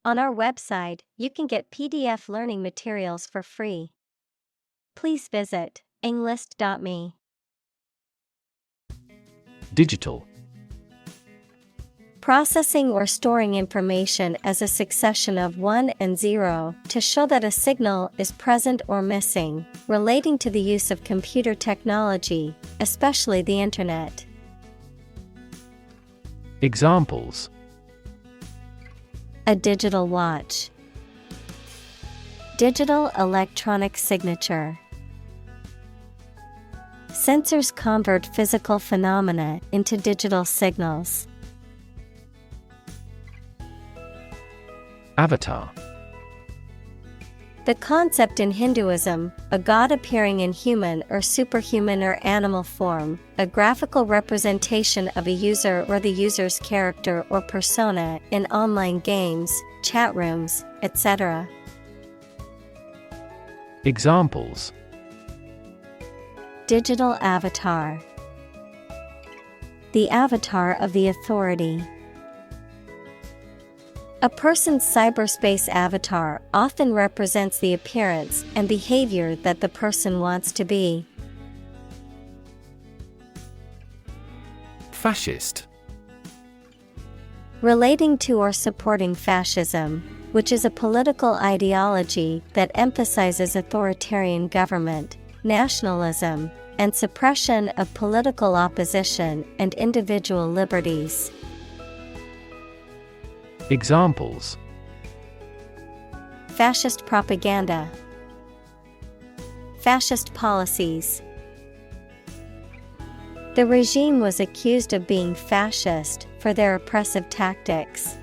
On our website, you can get PDF learning materials for free. Please visit englist.me. Digital. Processing or storing information as a succession of 1 and 0 to show that a signal is present or missing, relating to the use of computer technology, especially the Internet. Examples: A digital watch. Digital electronic signature. Sensors convert physical phenomena into digital signals. Avatar. The concept in Hinduism, a god appearing in human or superhuman or animal form, a graphical representation of a user or the user's character or persona in online games, chat rooms, etc. Examples: Digital avatar. The avatar of the authority. A person's cyberspace avatar often represents the appearance and behavior that the person wants to be. Fascist. Relating to or supporting fascism, which is a political ideology that emphasizes authoritarian government, nationalism, and suppression of political opposition and individual liberties. Examples: Fascist propaganda. Fascist policies. The regime was accused of being fascist for their oppressive tactics.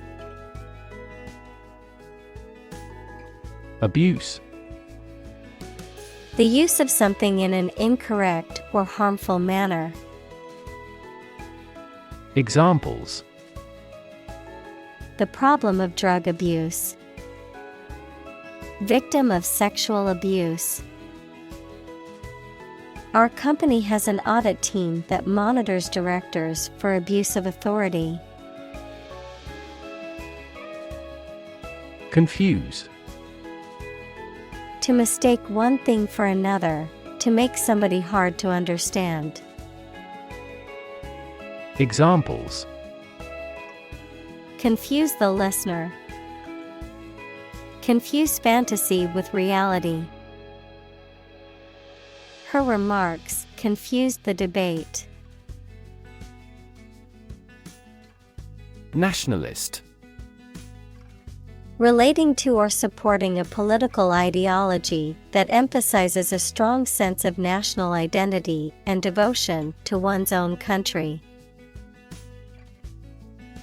Abuse. The use of something in an incorrect or harmful manner. Examples: The problem of drug abuse. Victim of sexual abuse. Our company has an audit team that monitors directors for abuse of authority. Confuse. To mistake one thing for another, to make somebody hard to understand. Examples: Confuse the listener. Confuse fantasy with reality. Her remarks confused the debate. Nationalist. Relating to or supporting a political ideology that emphasizes a strong sense of national identity and devotion to one's own country.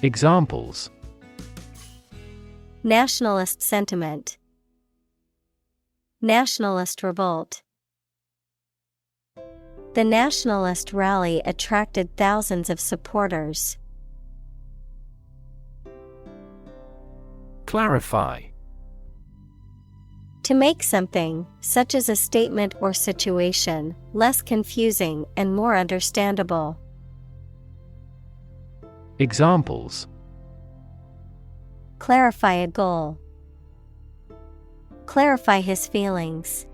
Examples: Nationalist sentiment. Nationalist revolt. The nationalist rally attracted thousands of supporters. Clarify. To make something, such as a statement or situation, less confusing and more understandable. Examples: Clarify a goal. Clarify his feelings.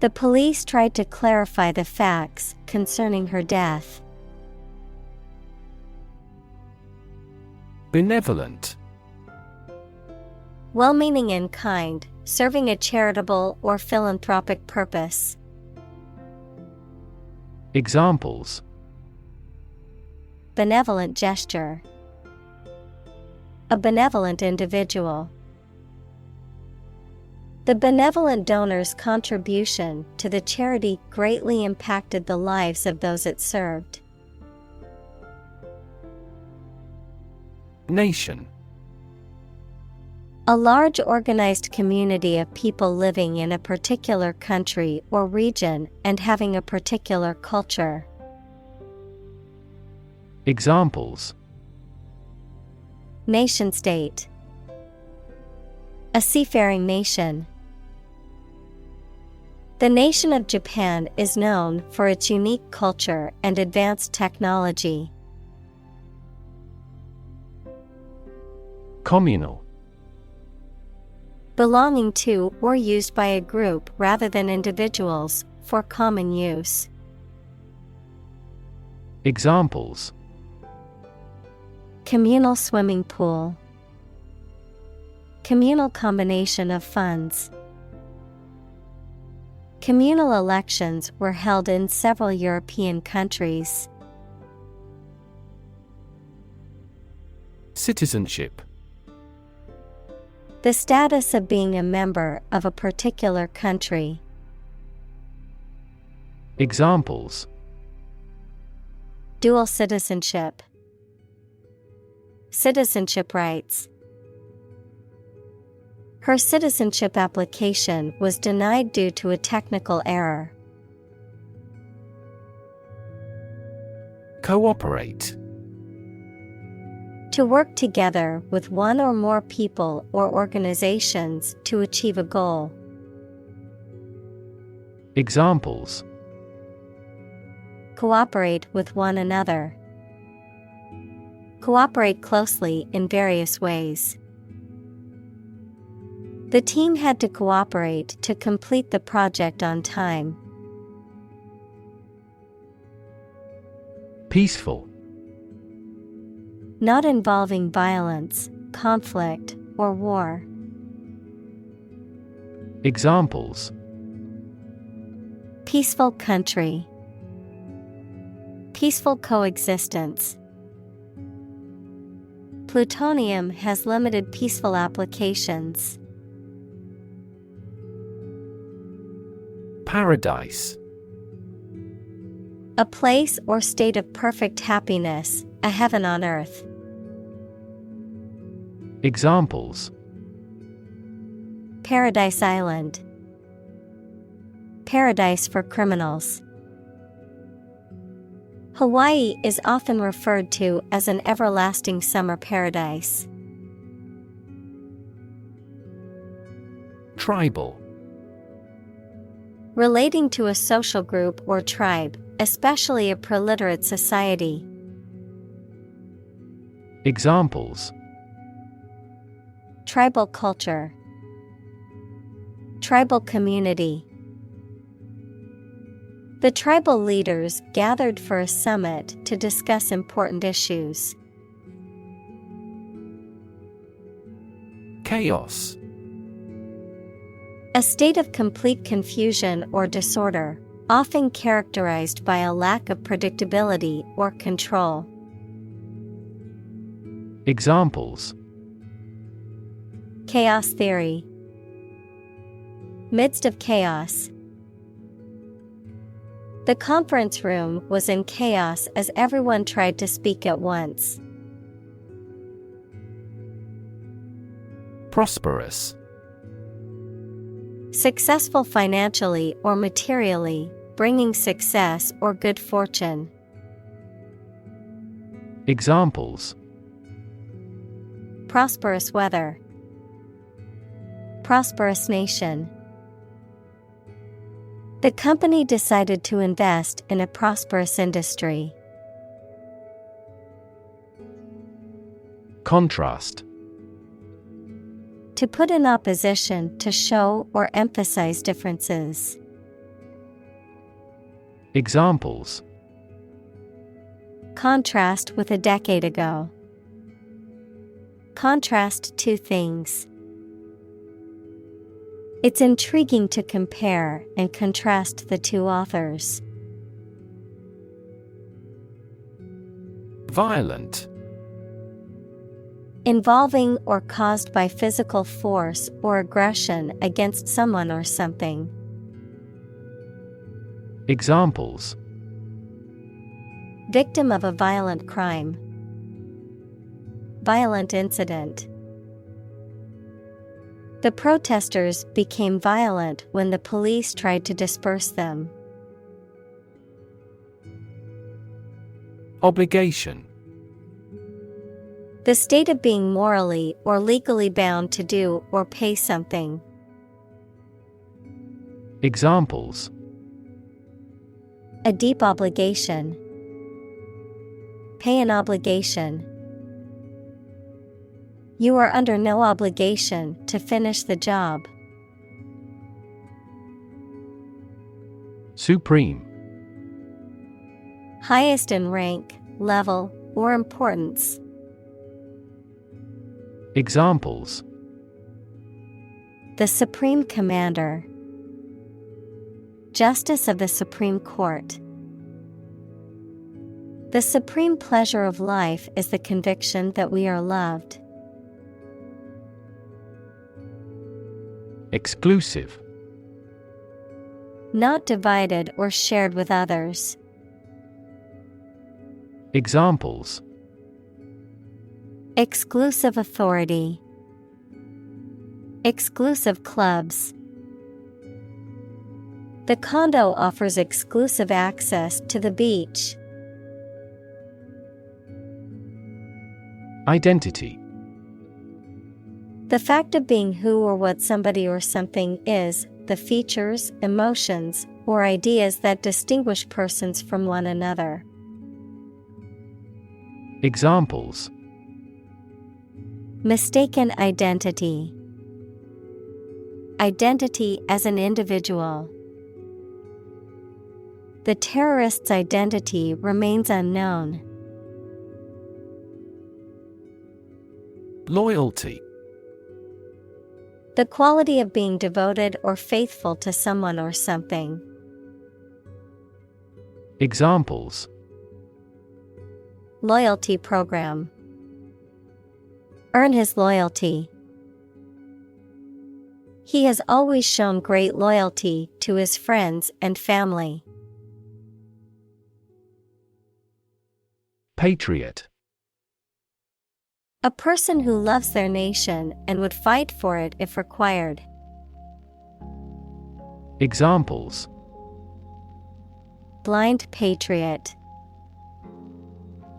The police tried to clarify the facts concerning her death. Benevolent. Well-meaning and kind, serving a charitable or philanthropic purpose. Examples: Benevolent gesture. A benevolent individual. The benevolent donor's contribution to the charity greatly impacted the lives of those it served. Nation. A large organized community of people living in a particular country or region and having a particular culture. Examples: Nation-state. A seafaring nation. The nation of Japan is known for its unique culture and advanced technology. Communal. Belonging to or used by a group rather than individuals, for common use. Examples: Communal swimming pool. Communal combination of funds. Communal elections were held in several European countries. Citizenship. The status of being a member of a particular country. Examples: Dual citizenship. Citizenship rights. Her citizenship application was denied due to a technical error. Cooperate. To work together with one or more people or organizations to achieve a goal. Examples: Cooperate with one another. Cooperate closely in various ways. The team had to cooperate to complete the project on time. Peaceful. Not involving violence, conflict, or war. Examples: Peaceful country. Peaceful coexistence. Plutonium has limited peaceful applications. Paradise. A place or state of perfect happiness, a heaven on earth. Examples: Paradise Island. Paradise for criminals. Hawaii is often referred to as an everlasting summer paradise. Tribal. Relating to a social group or tribe, especially a preliterate society. Examples: Tribal culture. Tribal community. The tribal leaders gathered for a summit to discuss important issues. Chaos. A state of complete confusion or disorder, often characterized by a lack of predictability or control. Examples: Chaos theory. Midst of chaos. The conference room was in chaos as everyone tried to speak at once. Prosperous. Successful financially or materially, bringing success or good fortune. Examples: Prosperous weather. Prosperous nation. The company decided to invest in a prosperous industry. Contrast. To put in opposition to show or emphasize differences. Examples: Contrast with a decade ago. Contrast two things. It's intriguing to compare and contrast the two authors. Violent. Involving or caused by physical force or aggression against someone or something. Examples: Victim of a violent crime. Violent incident. The protesters became violent when the police tried to disperse them. Obligation. The state of being morally or legally bound to do or pay something. Examples: A deep obligation. Pay an obligation. You are under no obligation to finish the job. Supreme. Highest in rank, level, or importance. Examples: The Supreme Commander. Justice of the Supreme Court. The supreme pleasure of life is the conviction that we are loved. Exclusive. Not divided or shared with others. Examples: Exclusive authority. Exclusive clubs. The condo offers exclusive access to the beach. Identity. The fact of being who or what somebody or something is, the features, emotions, or ideas that distinguish persons from one another. Examples: Mistaken identity. Identity as an individual. The terrorist's identity remains unknown. Loyalty. The quality of being devoted or faithful to someone or something. Examples: Loyalty program. Earn his loyalty. He has always shown great loyalty to his friends and family. Patriot. A person who loves their nation and would fight for it if required. Examples: Blind patriot.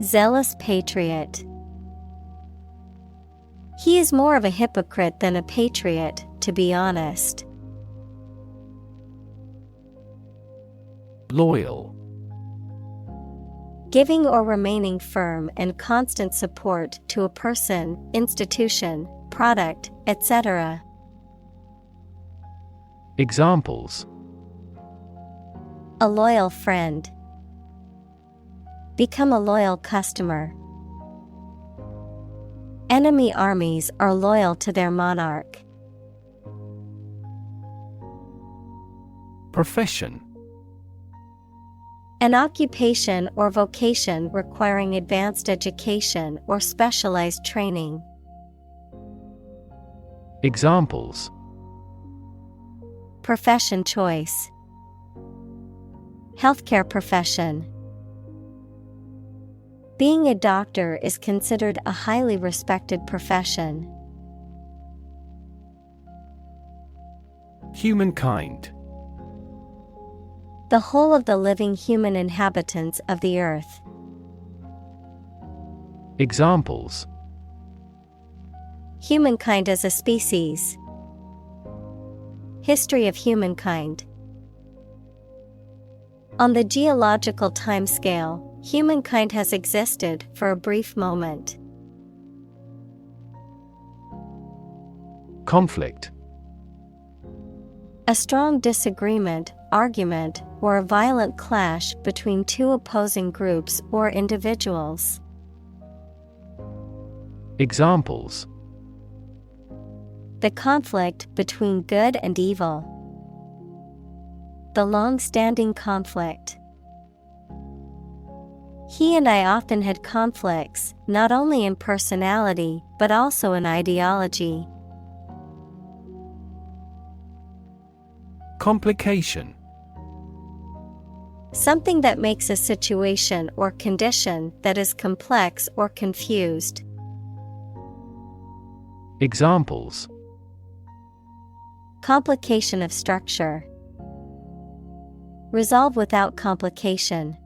Zealous patriot. He is more of a hypocrite than a patriot, to be honest. Loyal. Giving or remaining firm and constant support to a person, institution, product, etc. Examples: A loyal friend. Become a loyal customer. Enemy armies are loyal to their monarch. Profession. An occupation or vocation requiring advanced education or specialized training. Examples: Profession choice. Healthcare profession. Being a doctor is considered a highly respected profession. Humankind. The whole of the living human inhabitants of the earth. Examples: Humankind as a species. History of humankind. On the geological timescale, humankind has existed for a brief moment. Conflict. A strong disagreement, argument, or a violent clash between two opposing groups or individuals. Examples: The conflict between good and evil. The long-standing conflict. He and I often had conflicts, not only in personality, but also in ideology. Complication. Something that makes a situation or condition that is complex or confused. Examples: Complication of structure. Resolve without complication.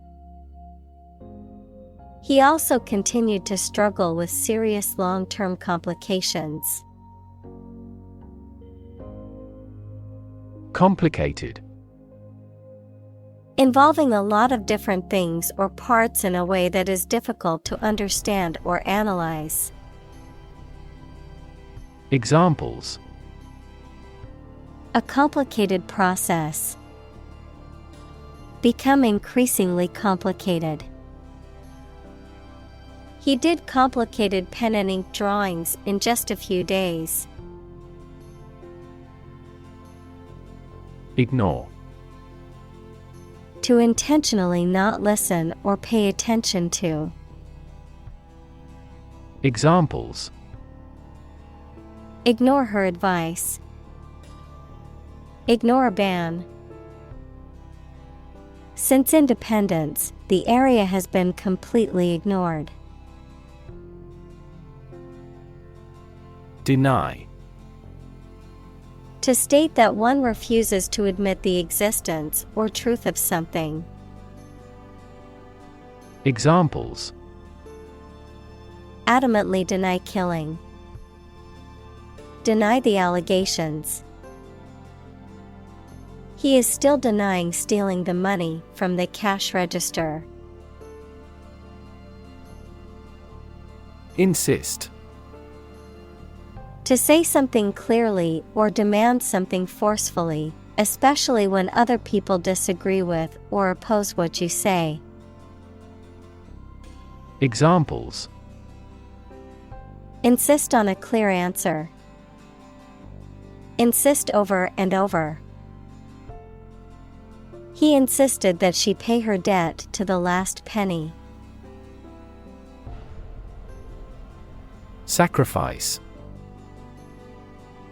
He also continued to struggle with serious long-term complications. Complicated. Involving a lot of different things or parts in a way that is difficult to understand or analyze. Examples: a complicated process. Become increasingly complicated. He did complicated pen and ink drawings in just a few days. Ignore. To intentionally not listen or pay attention to. Examples: Ignore her advice. Ignore a ban. Since independence, the area has been completely ignored. Deny. To state that one refuses to admit the existence or truth of something. Examples: Adamantly deny killing. Deny the allegations. He is still denying stealing the money from the cash register. Insist. To say something clearly or demand something forcefully, especially when other people disagree with or oppose what you say. Examples: Insist on a clear answer. Insist over and over. He insisted that she pay her debt to the last penny. Sacrifice.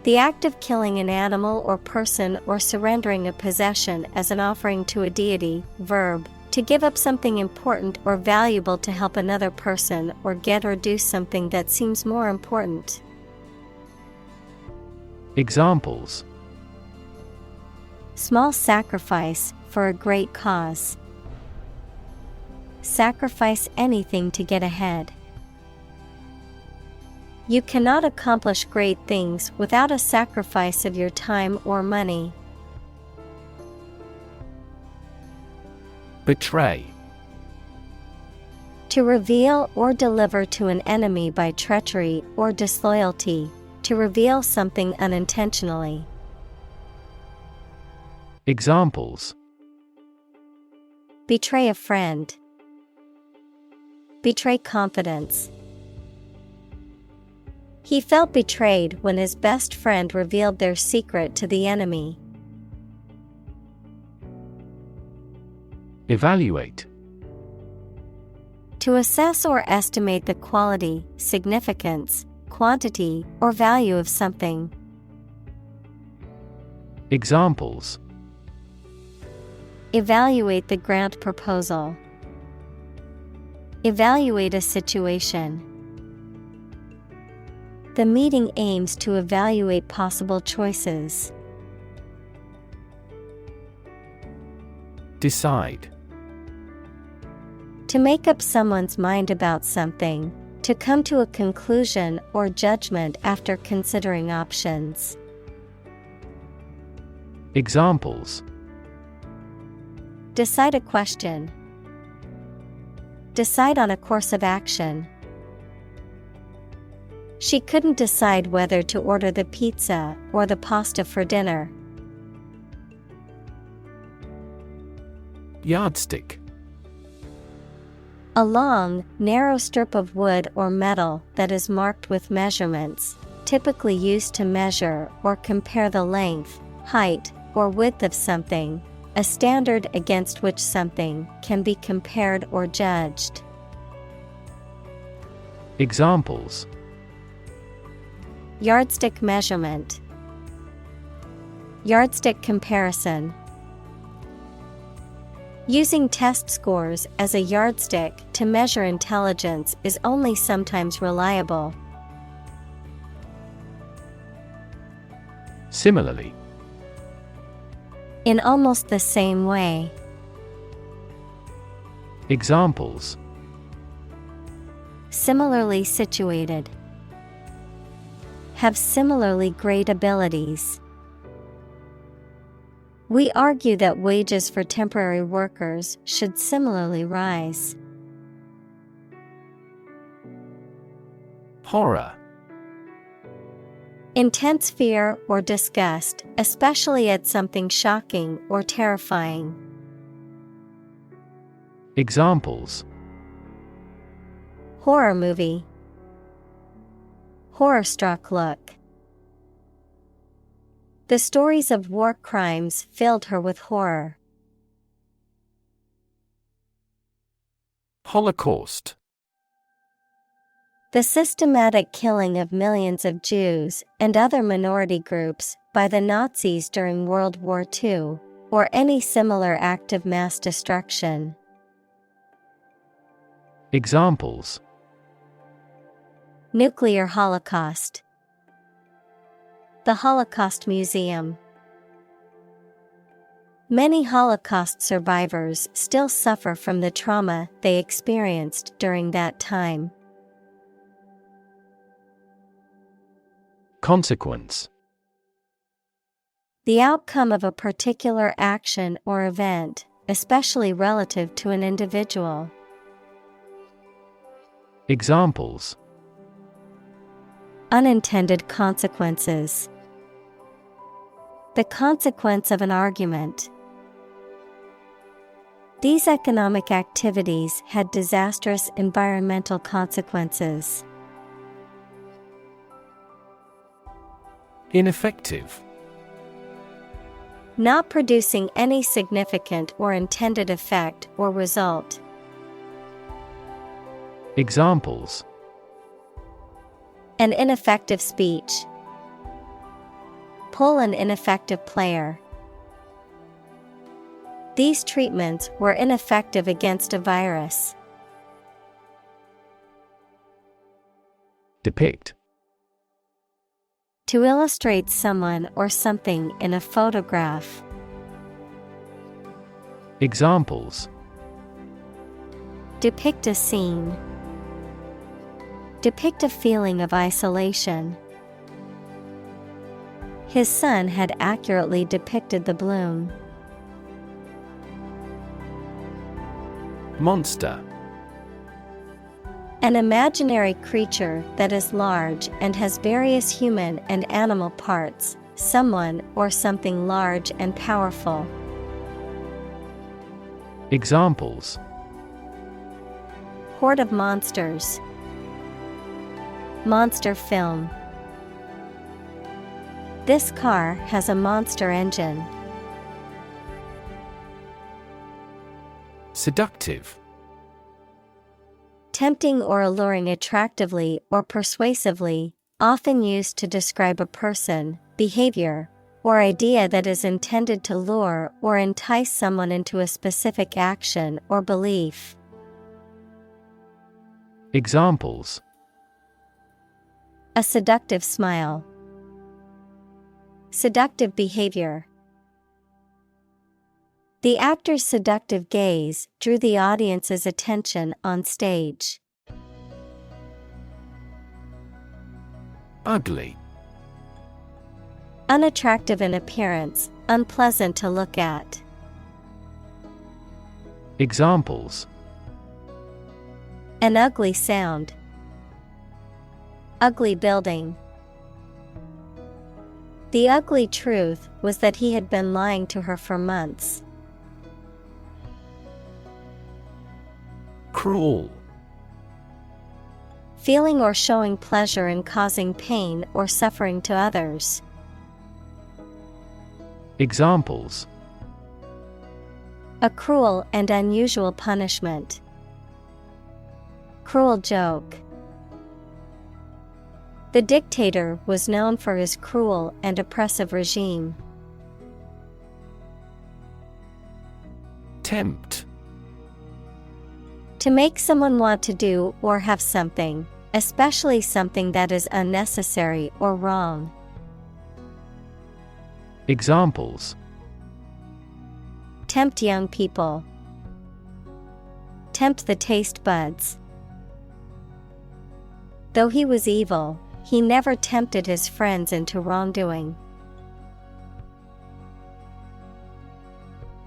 The act of killing an animal or person or surrendering a possession as an offering to a deity. Verb, to give up something important or valuable to help another person or get or do something that seems more important. Examples: Small sacrifice for a great cause. Sacrifice anything to get ahead. You cannot accomplish great things without a sacrifice of your time or money. Betray. To reveal or deliver to an enemy by treachery or disloyalty. To reveal something unintentionally. Examples: Betray a friend. Betray confidence. He felt betrayed when his best friend revealed their secret to the enemy. Evaluate. To assess or estimate the quality, significance, quantity, or value of something. Examples: Evaluate the grant proposal. Evaluate a situation. The meeting aims to evaluate possible choices. Decide. To make up someone's mind about something. To come to a conclusion or judgment after considering options. Examples: Decide a question. Decide on a course of action. She couldn't decide whether to order the pizza or the pasta for dinner. Yardstick. A long, narrow strip of wood or metal that is marked with measurements, typically used to measure or compare the length, height, or width of something, a standard against which something can be compared or judged. Examples: Yardstick measurement. Yardstick comparison. Using test scores as a yardstick to measure intelligence is only sometimes reliable. Similarly. In almost the same way. Examples: Similarly situated. Have similarly great abilities. We argue that wages for temporary workers should similarly rise. Horror. Intense fear or disgust, especially at something shocking or terrifying. Examples: Horror movie. Horror-struck look. The stories of war crimes filled her with horror. Holocaust. The systematic killing of millions of Jews and other minority groups by the Nazis during World War II, or any similar act of mass destruction. Examples: Nuclear holocaust. The Holocaust Museum. Many Holocaust survivors still suffer from the trauma they experienced during that time. Consequence: The outcome of a particular action or event, especially relative to an individual. Examples: Unintended consequences. The consequence of an argument. These economic activities had disastrous environmental consequences. Ineffective. Not producing any significant or intended effect or result. Examples: An ineffective speech. Pull an ineffective player. These treatments were ineffective against a virus. Depict. To illustrate someone or something in a photograph. Examples: Depict a scene. Depict a feeling of isolation. His son had accurately depicted the bloom. Monster. An imaginary creature that is large and has various human and animal parts, someone or something large and powerful. Examples: Horde of monsters. Monster film. This car has a monster engine. Seductive. Tempting or alluring attractively or persuasively, often used to describe a person, behavior, or idea that is intended to lure or entice someone into a specific action or belief. Examples: A seductive smile. Seductive behavior. The actor's seductive gaze drew the audience's attention on stage. Ugly. Unattractive in appearance, unpleasant to look at. Examples: An ugly sound. Ugly building. The ugly truth was that he had been lying to her for months. Cruel. Feeling or showing pleasure in causing pain or suffering to others. Examples: A cruel and unusual punishment. Cruel joke. The dictator was known for his cruel and oppressive regime. Tempt. To make someone want to do or have something, especially something that is unnecessary or wrong. Examples: Tempt young people. Tempt the taste buds. Though he was evil, he never tempted his friends into wrongdoing.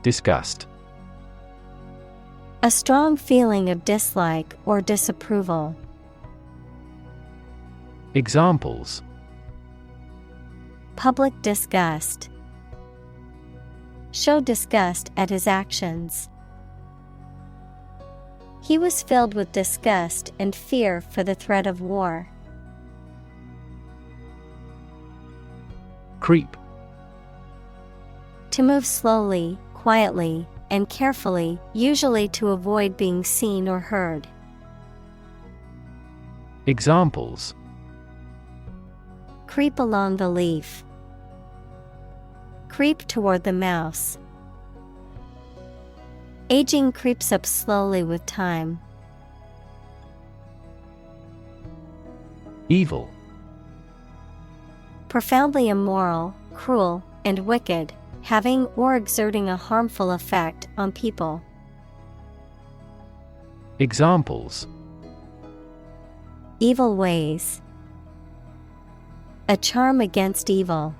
Disgust. A strong feeling of dislike or disapproval. Examples: public disgust. Show disgust at his actions. He was filled with disgust and fear for the threat of war. Creep. To move slowly, quietly, and carefully, usually to avoid being seen or heard. Examples: Creep along the leaf. Creep toward the mouse. Aging creeps up slowly with time. Evil. Profoundly immoral, cruel, and wicked, having or exerting a harmful effect on people. Examples: Evil ways. A charm against evil.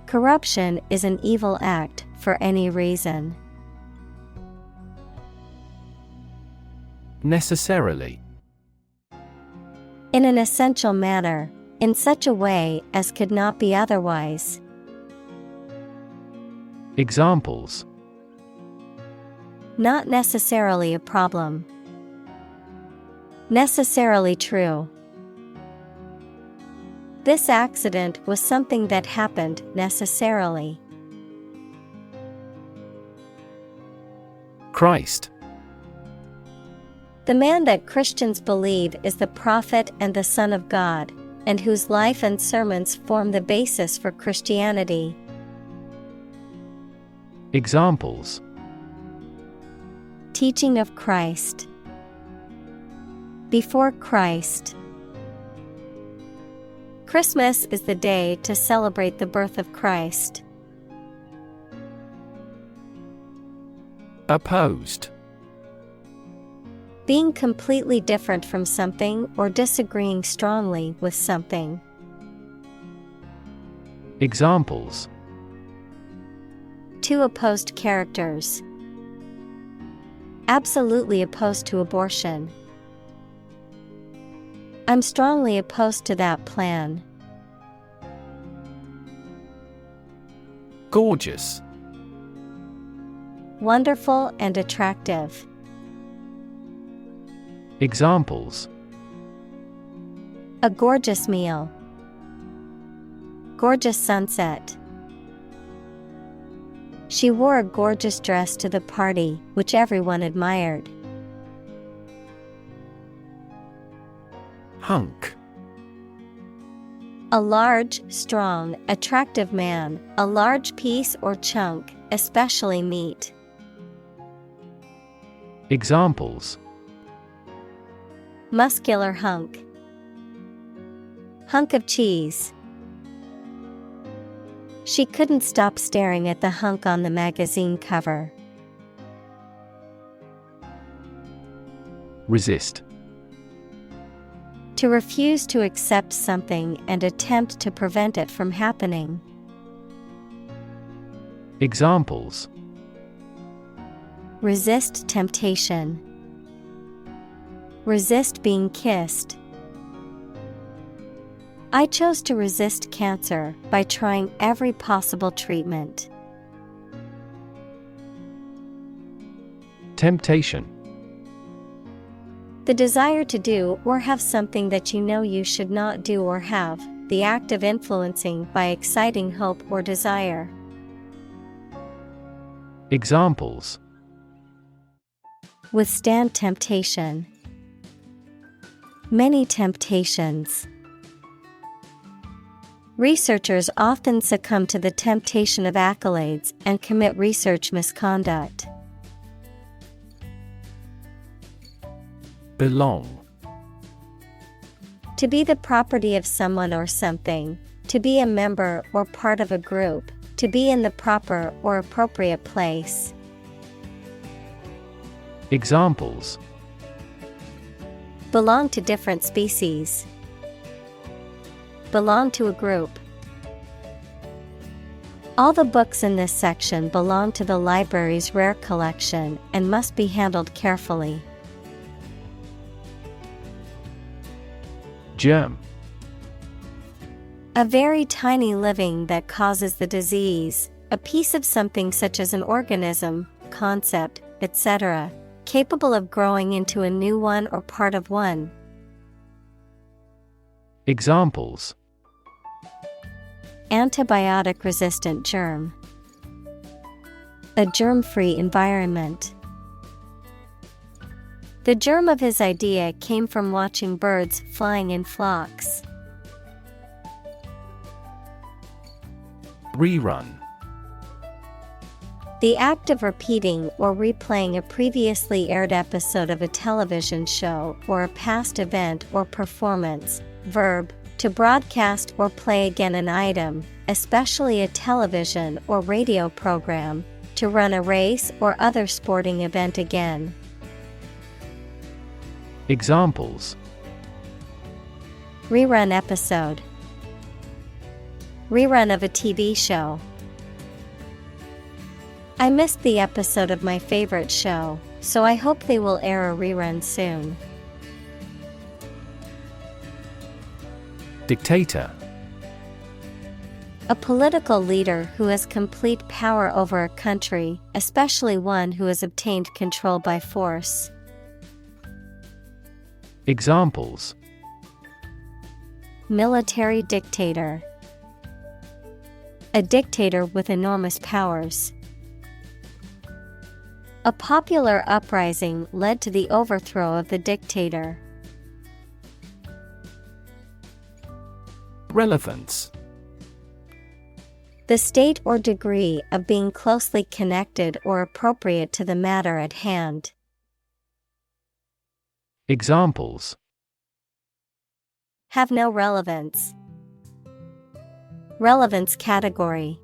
Corruption is an evil act for any reason. Necessarily. In an essential manner, in such a way as could not be otherwise. Examples: Not necessarily a problem. Necessarily true. This accident was something that happened necessarily. Christ. The man that Christians believe is the prophet and the Son of God, and whose life and sermons form the basis for Christianity. Examples: Teaching of Christ. Before Christ. Christmas is the day to celebrate the birth of Christ. Opposed. Being completely different from something or disagreeing strongly with something. Examples: Two opposed characters. Absolutely opposed to abortion. I'm strongly opposed to that plan. Gorgeous. Wonderful and attractive. Examples: A gorgeous meal. Gorgeous sunset. She wore a gorgeous dress to the party, which everyone admired. Hunk. A large, strong, attractive man, a large piece or chunk, especially meat. Examples: Muscular hunk. Hunk of cheese. She couldn't stop staring at the hunk on the magazine cover. Resist. To refuse to accept something and attempt to prevent it from happening. Examples: Resist temptation. Resist being kissed. I chose to resist cancer by trying every possible treatment. Temptation. The desire to do or have something that you know you should not do or have, the act of influencing by exciting hope or desire. Examples: Withstand temptation. Many temptations. Researchers often succumb to the temptation of accolades and commit research misconduct. Belong. To be the property of someone or something, to be a member or part of a group, to be in the proper or appropriate place. Examples: Belong to different species. Belong to a group. All the books in this section belong to the library's rare collection and must be handled carefully. Germ. A very tiny living that causes the disease, a piece of something such as an organism, concept, etc., capable of growing into a new one or part of one. Examples: Antibiotic-resistant germ. A germ-free environment. The germ of his idea came from watching birds flying in flocks. Rerun. The act of repeating or replaying a previously aired episode of a television show or a past event or performance. Verb, to broadcast or play again an item, especially a television or radio program, to run a race or other sporting event again. Examples: Rerun episode. Rerun of a TV show. I missed the episode of my favorite show, so I hope they will air a rerun soon. Dictator. A political leader who has complete power over a country, especially one who has obtained control by force. Examples: Military dictator. A dictator with enormous powers. A popular uprising led to the overthrow of the dictator. Relevance. The state or degree of being closely connected or appropriate to the matter at hand. Examples: Have no relevance. Relevance category.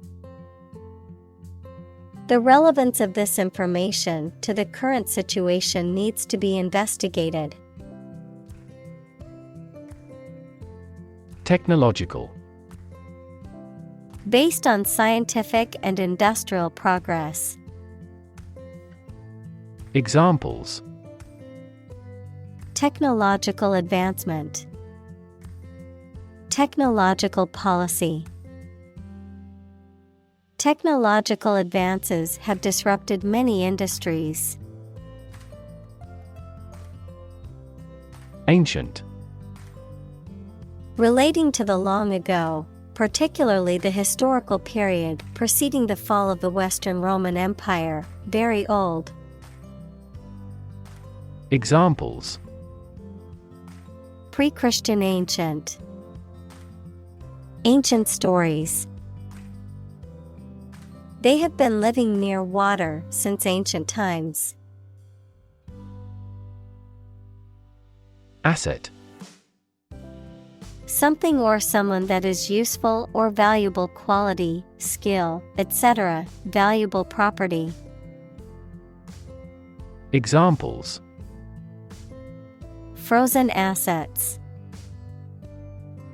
The relevance of this information to the current situation needs to be investigated. Technological. Based on scientific and industrial progress. Examples: Technological advancement. Technological policy. Technological advances have disrupted many industries. Ancient. Relating to the long ago, particularly the historical period preceding the fall of the Western Roman Empire, very old. Examples: Pre-Christian ancient. Ancient stories. They have been living near water since ancient times. Asset. Something or someone that is useful or valuable quality, skill, etc., valuable property. Examples: Frozen assets.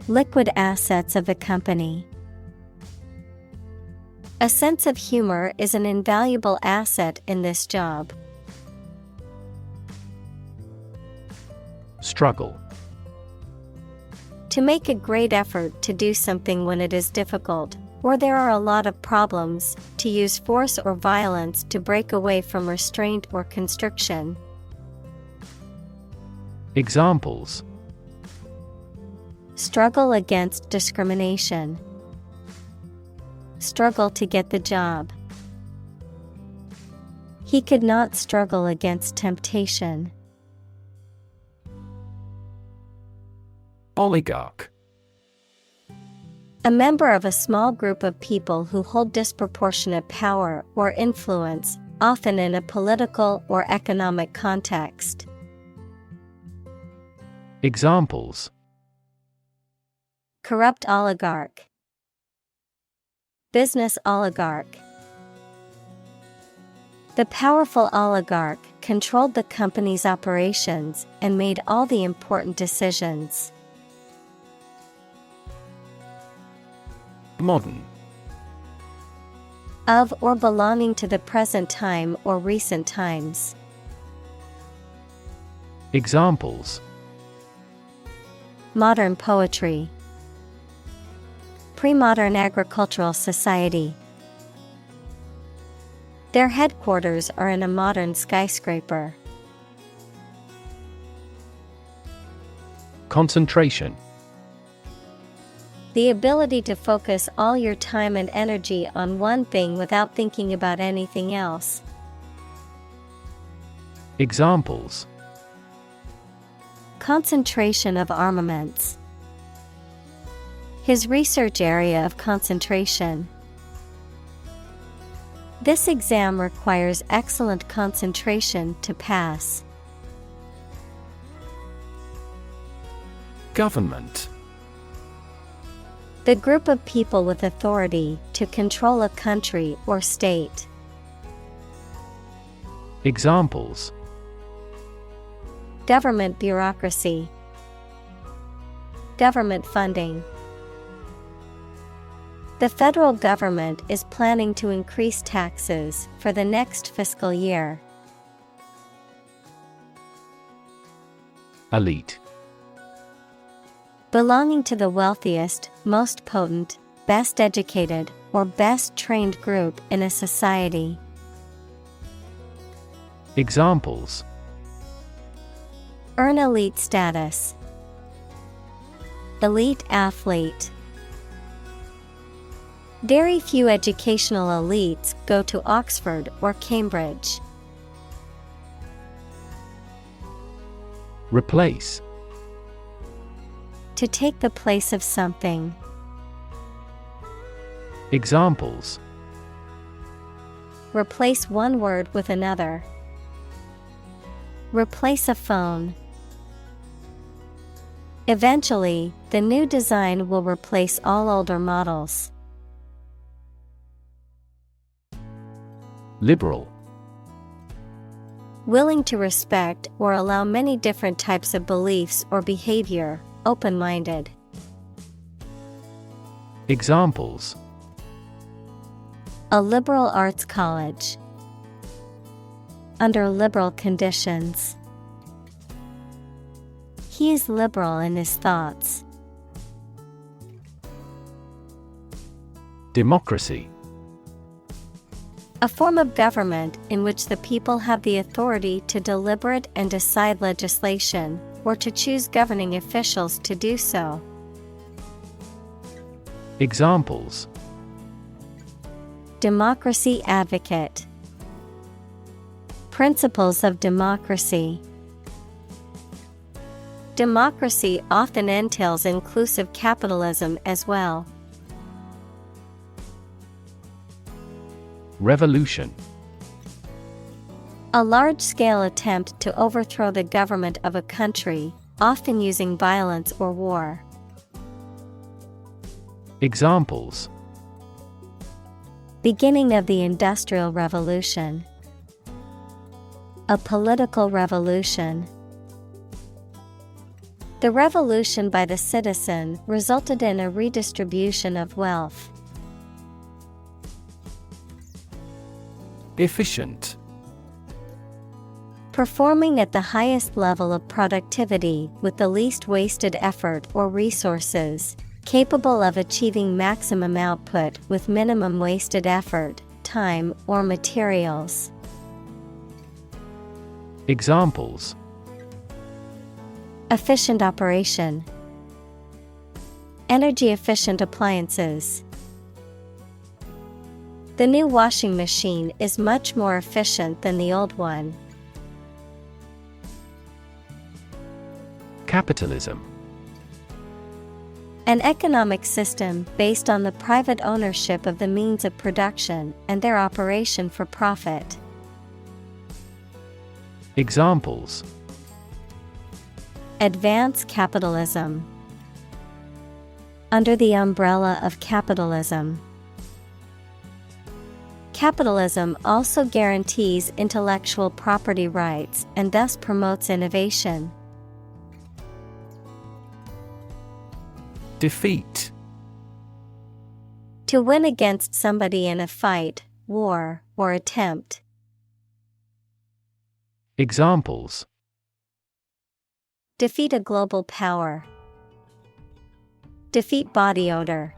Liquid assets of the company. A sense of humor is an invaluable asset in this job. Struggle. To make a great effort to do something when it is difficult, or there are a lot of problems, to use force or violence to break away from restraint or constriction. Examples: Struggle against discrimination. Struggle to get the job. He could not struggle against temptation. Oligarch. A member of a small group of people who hold disproportionate power or influence, often in a political or economic context. Examples: Corrupt oligarch. Business oligarch. The powerful oligarch controlled the company's operations and made all the important decisions. Modern. Of or belonging to the present time or recent times. Examples: Modern poetry. Pre-modern agricultural society. Their headquarters are in a modern skyscraper. Concentration. The ability to focus all your time and energy on one thing without thinking about anything else. Examples: concentration of armaments. His research area of concentration. This exam requires excellent concentration to pass. Government. The group of people with authority to control a country or state. Examples: government bureaucracy. Government funding. The federal government is planning to increase taxes for the next fiscal year. Elite. Belonging to the wealthiest, most potent, best educated, or best trained group in a society. Examples: earn elite status. Elite athlete. Very few educational elites go to Oxford or Cambridge. Replace. To take the place of something. Examples: replace one word with another. Replace a phone. Eventually, the new design will replace all older models. Liberal. Willing to respect or allow many different types of beliefs or behavior, open-minded. Examples: a liberal arts college. Under liberal conditions. He is liberal in his thoughts. Democracy. A form of government in which the people have the authority to deliberate and decide legislation, or to choose governing officials to do so. Examples: democracy advocate. Principles of democracy. Democracy often entails inclusive capitalism as well. Revolution. A large-scale attempt to overthrow the government of a country, often using violence or war. Examples: beginning of the Industrial Revolution. A political revolution. The revolution by the citizen resulted in a redistribution of wealth. Efficient. Performing at the highest level of productivity with the least wasted effort or resources, capable of achieving maximum output with minimum wasted effort, time, or materials. Examples: efficient operation. Energy efficient appliances. The new washing machine is much more efficient than the old one. Capitalism. An economic system based on the private ownership of the means of production and their operation for profit. Examples: advance capitalism. Under the umbrella of capitalism. Capitalism also guarantees intellectual property rights and thus promotes innovation. Defeat. To win against somebody in a fight, war, or attempt. Examples: defeat a global power. Defeat body odor.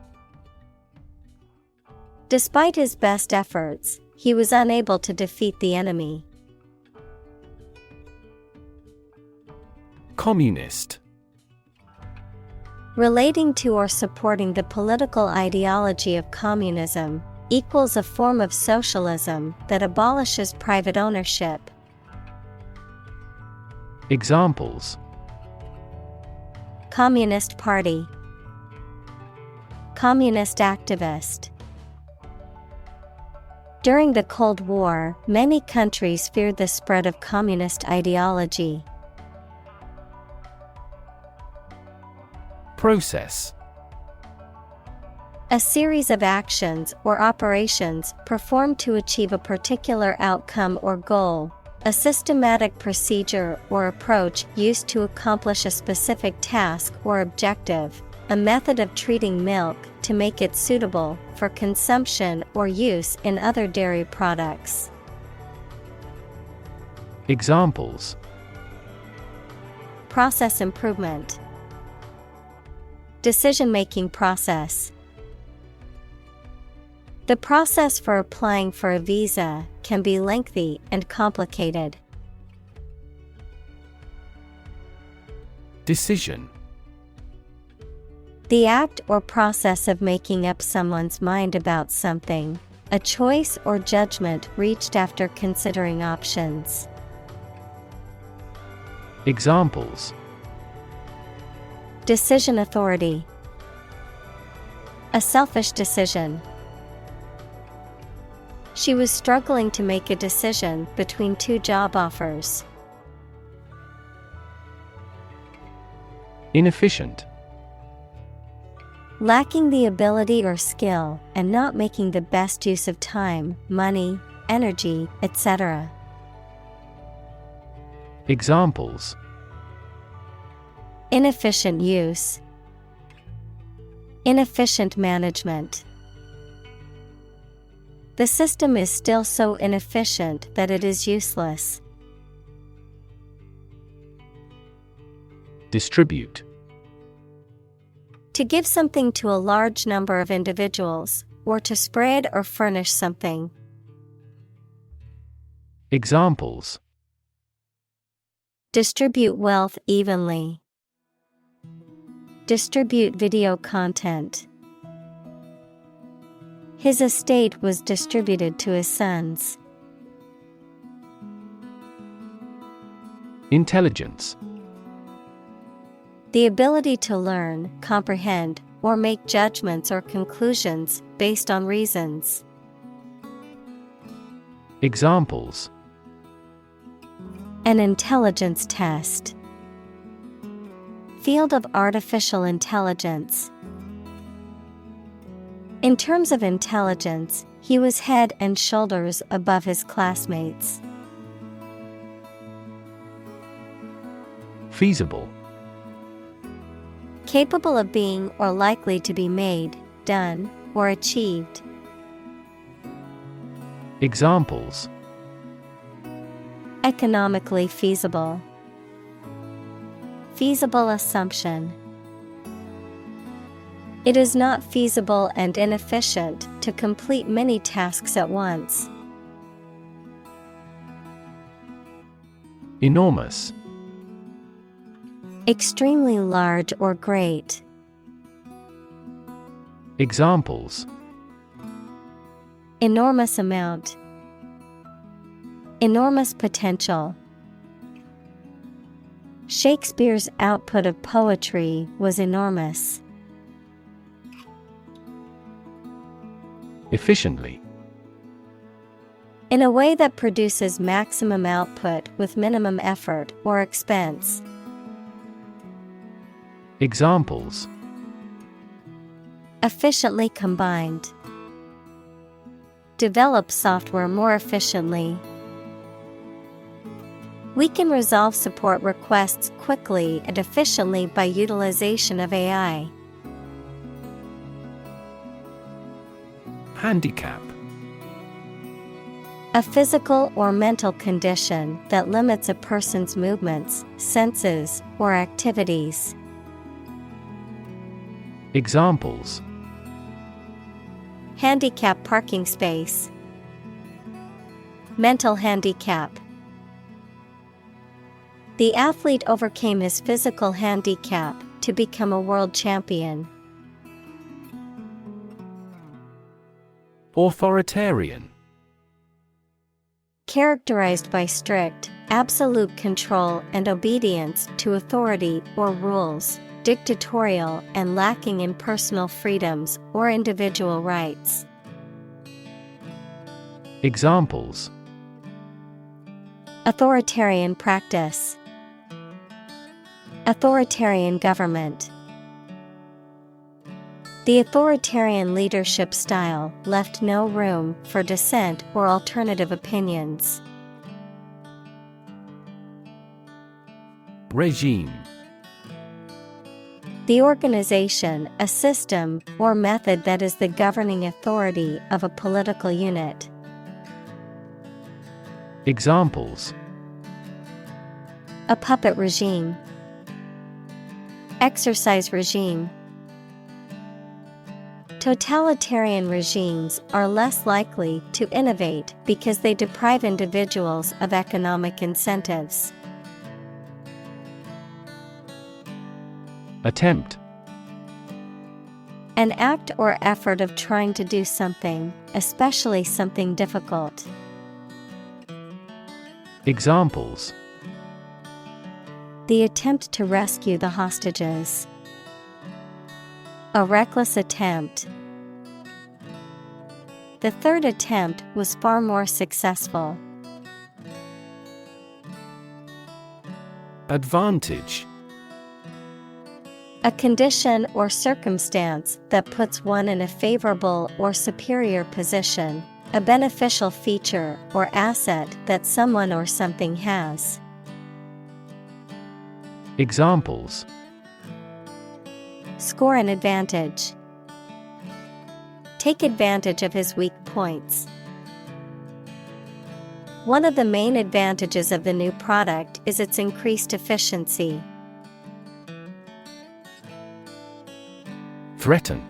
Despite his best efforts, he was unable to defeat the enemy. Communist. Relating to or supporting the political ideology of communism, equals a form of socialism that abolishes private ownership. Examples: Communist Party, Communist activist. During the Cold War, many countries feared the spread of communist ideology. Process. A series of actions or operations performed to achieve a particular outcome or goal. A systematic procedure or approach used to accomplish a specific task or objective. A method of treating milk to make it suitable for consumption or use in other dairy products. Examples: Process improvement, decision-making process. The process for applying for a visa can be lengthy and complicated. Decision. The act or process of making up someone's mind about something, a choice or judgment reached after considering options. Examples: Decision authority, a selfish decision. She was struggling to make a decision between two job offers. Inefficient. Lacking the ability or skill and not making the best use of time, money, energy, etc. Examples: Inefficient use, inefficient management. The system is still so inefficient that it is useless. Distribute. To give something to a large number of individuals, or to spread or furnish something. Examples: Distribute wealth evenly. Distribute video content. His estate was distributed to his sons. Intelligence. The ability to learn, comprehend, or make judgments or conclusions based on reasons. Examples: An intelligence test. Field of artificial intelligence. In terms of intelligence, he was head and shoulders above his classmates. Feasible. Capable of being or likely to be made, done, or achieved. Examples: Economically feasible. Feasible assumption. It is not feasible and inefficient to complete many tasks at once. Enormous. Extremely large or great. Examples: Enormous amount. Enormous potential. Shakespeare's output of poetry was enormous. Efficiently. In a way that produces maximum output with minimum effort or expense. Examples: Efficiently combined. Develop software more efficiently. We can resolve support requests quickly and efficiently by utilization of AI. Handicap. A physical or mental condition that limits a person's movements, senses, or activities. Examples: Handicap parking space. Mental handicap. The athlete overcame his physical handicap to become a world champion. Authoritarian. Characterized by strict, absolute control and obedience to authority or rules, dictatorial and lacking in personal freedoms or individual rights. Examples: Authoritarian practice. Authoritarian government. The authoritarian leadership style left no room for dissent or alternative opinions. Regime. The organization, a system, or method that is the governing authority of a political unit. Examples: A puppet regime. Exercise regime. Totalitarian regimes are less likely to innovate because they deprive individuals of economic incentives. Attempt. An act or effort of trying to do something, especially something difficult. Examples: The attempt to rescue the hostages. A reckless attempt. The third attempt was far more successful. Advantage. A condition or circumstance that puts one in a favorable or superior position, a beneficial feature or asset that someone or something has. Examples: Score an advantage. Take advantage of his weak points. One of the main advantages of the new product is its increased efficiency. Threaten.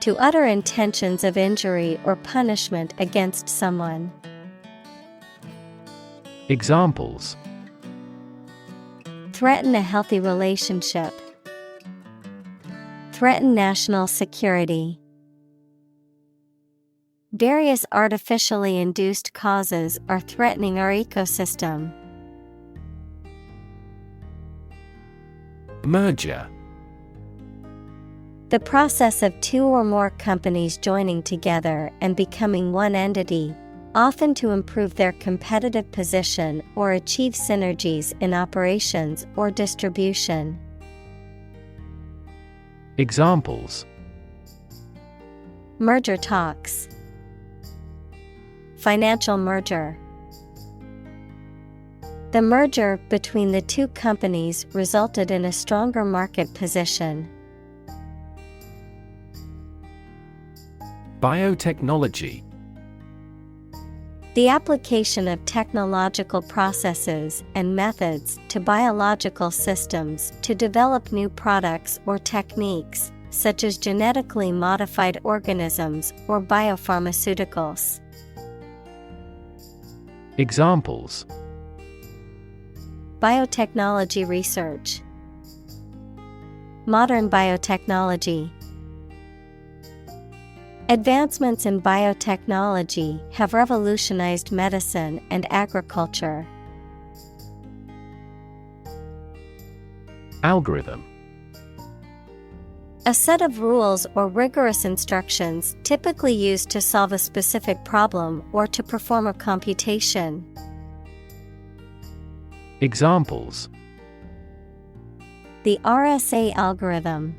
To utter intentions of injury or punishment against someone. Examples: Threaten a healthy relationship. Threaten national security. Various artificially induced causes are threatening our ecosystem. Merger. The process of two or more companies joining together and becoming one entity, often to improve their competitive position or achieve synergies in operations or distribution. Examples: Merger talks. Financial merger. The merger between the two companies resulted in a stronger market position. Biotechnology. The application of technological processes and methods to biological systems to develop new products or techniques, such as genetically modified organisms or biopharmaceuticals. Examples: Biotechnology research. Modern biotechnology. Advancements in biotechnology have revolutionized medicine and agriculture. Algorithm. A set of rules or rigorous instructions typically used to solve a specific problem or to perform a computation. Examples: The RSA algorithm.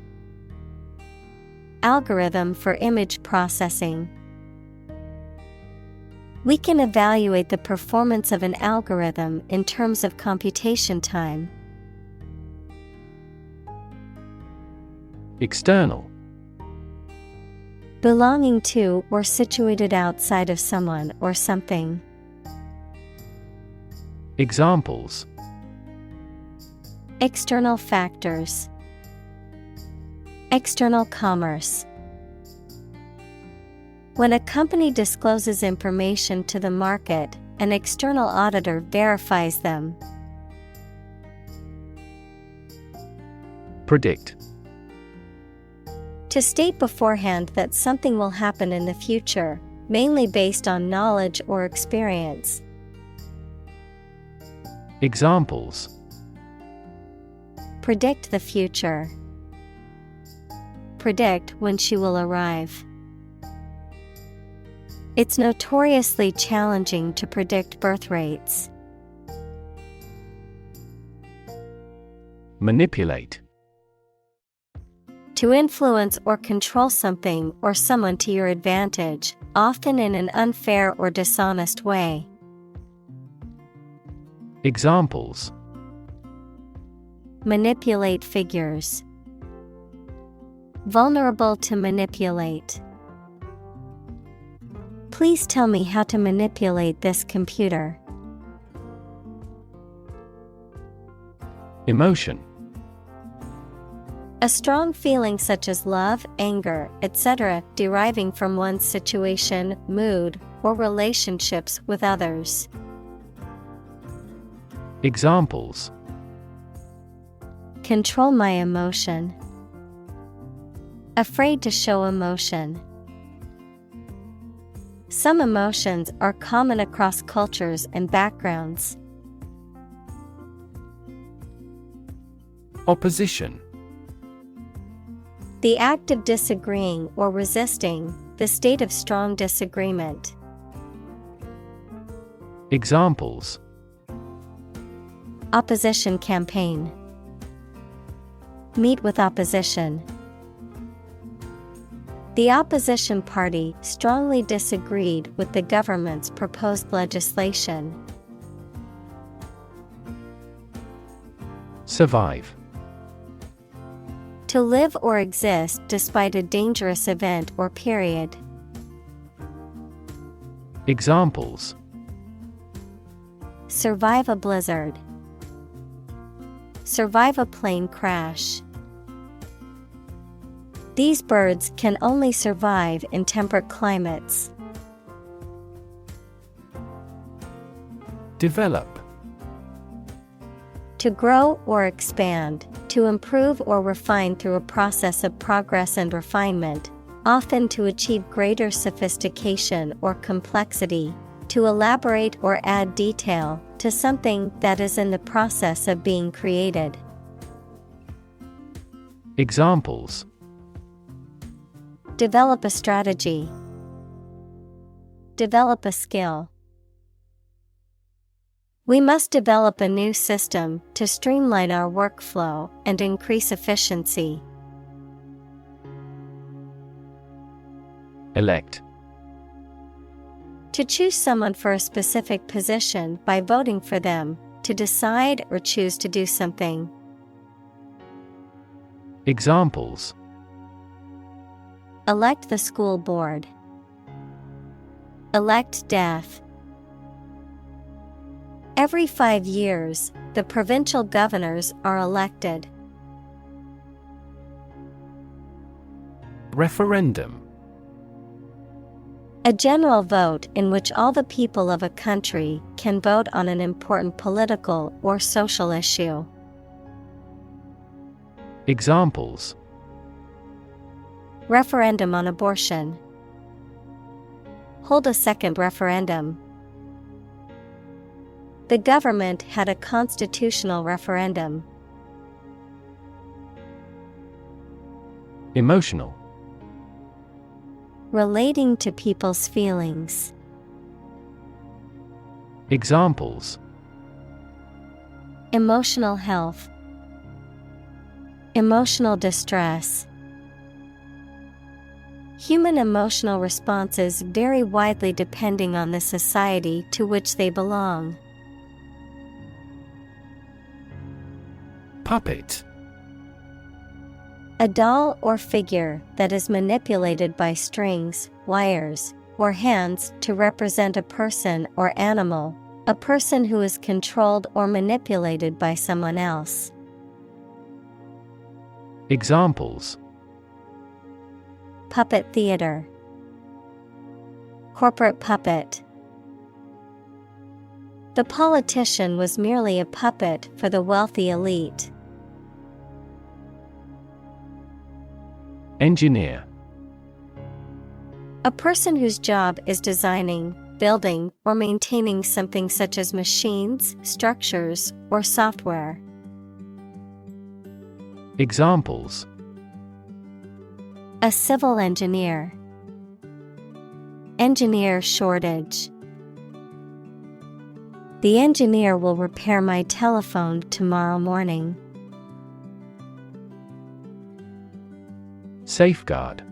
Algorithm for image processing. We can evaluate the performance of an algorithm in terms of computation time. External. Belonging to or situated outside of someone or something. Examples: External factors. External commerce. When a company discloses information to the market, an external auditor verifies them. Predict. To state beforehand that something will happen in the future, mainly based on knowledge or experience. Examples: Predict the future. Predict when she will arrive. It's notoriously challenging to predict birth rates. Manipulate. To influence or control something or someone to your advantage, often in an unfair or dishonest way. Examples: Manipulate figures. Vulnerable to manipulate. Please tell me how to manipulate this computer. Emotion. A strong feeling such as love, anger, etc., deriving from one's situation, mood, or relationships with others. Examples: Control my emotion. Afraid to show emotion. Some emotions are common across cultures and backgrounds. Opposition. The act of disagreeing or resisting, the state of strong disagreement. Examples: Opposition campaign. Meet with opposition. The opposition party strongly disagreed with the government's proposed legislation. Survive. To live or exist despite a dangerous event or period. Examples: Survive a blizzard. Survive a plane crash. These birds can only survive in temperate climates. Develop. To grow or expand, to improve or refine through a process of progress and refinement, often to achieve greater sophistication or complexity, to elaborate or add detail to something that is in the process of being created. Examples: Develop a strategy. Develop a skill. We must develop a new system to streamline our workflow and increase efficiency. Elect. To choose someone for a specific position by voting for them, to decide or choose to do something. Examples: Elect the school board. Elect death. Every 5 years, the provincial governors are elected. Referendum. A general vote in which all the people of a country can vote on an important political or social issue. Examples: Referendum on abortion. Hold a second referendum. The government had a constitutional referendum. Emotional. Relating to people's feelings. Examples: Emotional health. Emotional distress. Human emotional responses vary widely depending on the society to which they belong. Puppet. A doll or figure that is manipulated by strings, wires, or hands to represent a person or animal, a person who is controlled or manipulated by someone else. Examples: Puppet theater. corporate puppet. The politician was merely a puppet for the wealthy elite. Engineer. A person whose job is designing, building, or maintaining something such as machines, structures, or software. Examples: A civil engineer. Engineer shortage. The engineer will repair my telephone tomorrow morning. Safeguard.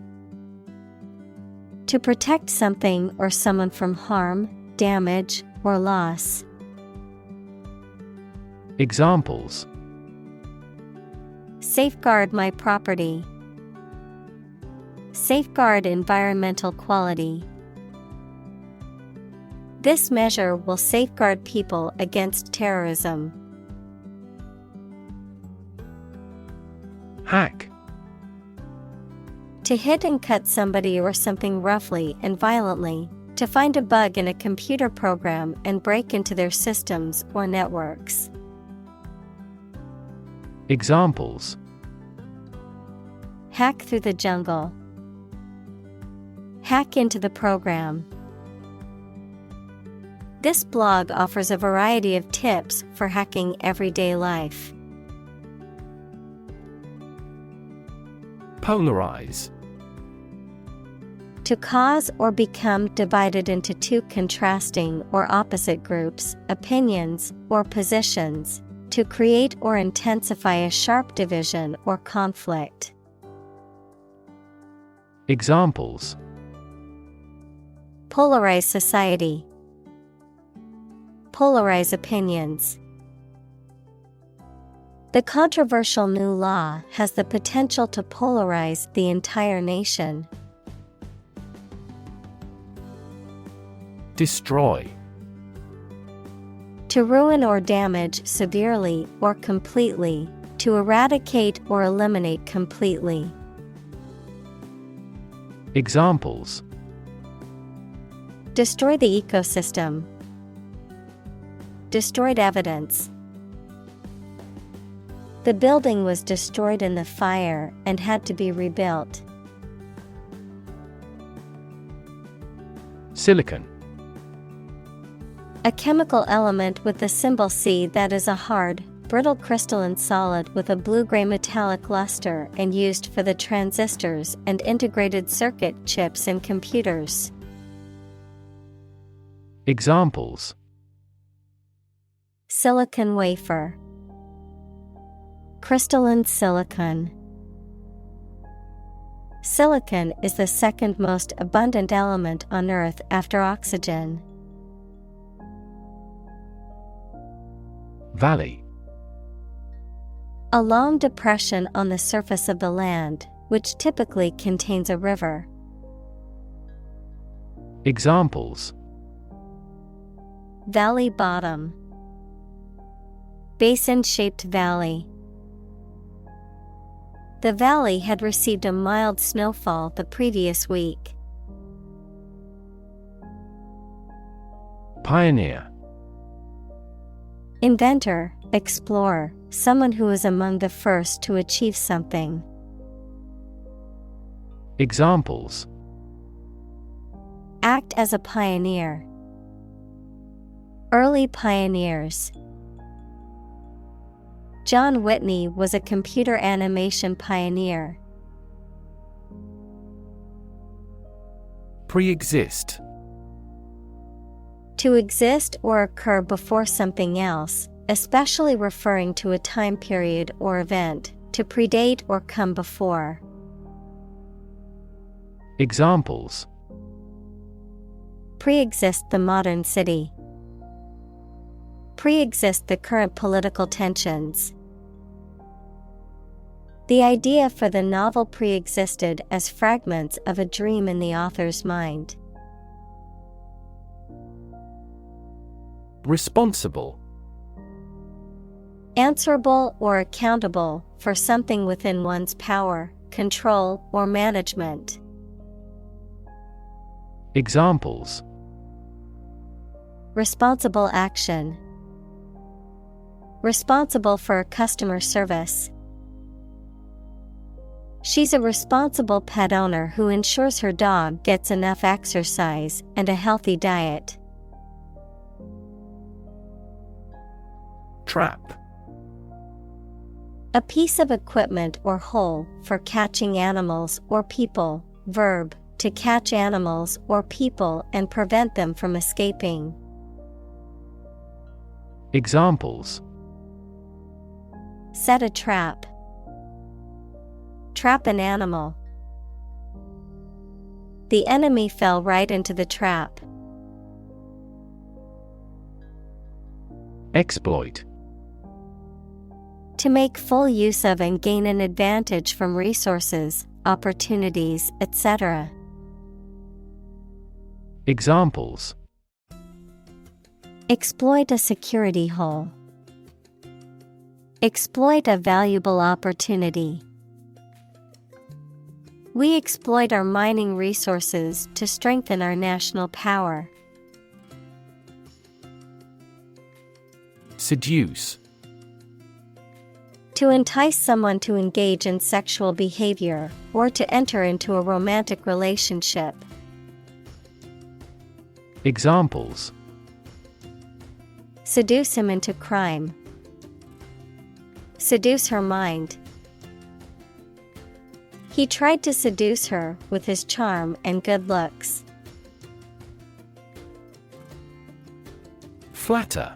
To protect something or someone from harm, damage, or loss. Examples: Safeguard my property. Safeguard environmental quality. This measure will safeguard people against terrorism. Hack. To hit and cut somebody or something roughly and violently, to find a bug in a computer program and break into their systems or networks. Examples: Hack through the jungle. Hack into the program. This blog offers a variety of tips for hacking everyday life. Polarize. To cause or become divided into two contrasting or opposite groups, opinions, or positions. To create or intensify a sharp division or conflict. Examples: Polarize society. Polarize opinions. The controversial new law has the potential to polarize the entire nation. Destroy. To ruin or damage severely or completely, to eradicate or eliminate completely. Examples: Destroy the ecosystem. Destroyed evidence. The building was destroyed in the fire and had to be rebuilt. Silicon. A chemical element with the symbol C that is a hard, brittle crystalline solid with a blue-gray metallic luster and used for the transistors and integrated circuit chips in computers. Examples: Silicon wafer. Crystalline silicon. Silicon is the second most abundant element on Earth after oxygen. Valley. A long depression on the surface of the land, which typically contains a river. Examples: Valley bottom. Basin-shaped valley. The valley had received a mild snowfall the previous week. Pioneer. Inventor, explorer, someone who is among the first to achieve something. Examples: Act as a pioneer. Early pioneers. John Whitney was a computer animation pioneer. Pre-exist. To exist or occur before something else, especially referring to a time period or event, to predate or come before. Examples: Pre-exist the modern city. Pre-exist the current political tensions. The idea for the novel pre-existed as fragments of a dream in the author's mind. Responsible. Answerable or accountable for something within one's power, control, or management. Examples: responsible action, responsible for customer service. She's a responsible pet owner who ensures her dog gets enough exercise and a healthy diet. Trap. A piece of equipment or hole for catching animals or people. Verb, to catch animals or people and prevent them from escaping. Examples: set a trap, trap an animal. The enemy fell right into the trap. Exploit. To make full use of and gain an advantage from resources, opportunities, etc. Examples: exploit a security hole, exploit a valuable opportunity. We exploit our mining resources to strengthen our national power. Seduce. To entice someone to engage in sexual behavior, or to enter into a romantic relationship. Examples: seduce him into crime, seduce her mind. He tried to seduce her with his charm and good looks. Flatter.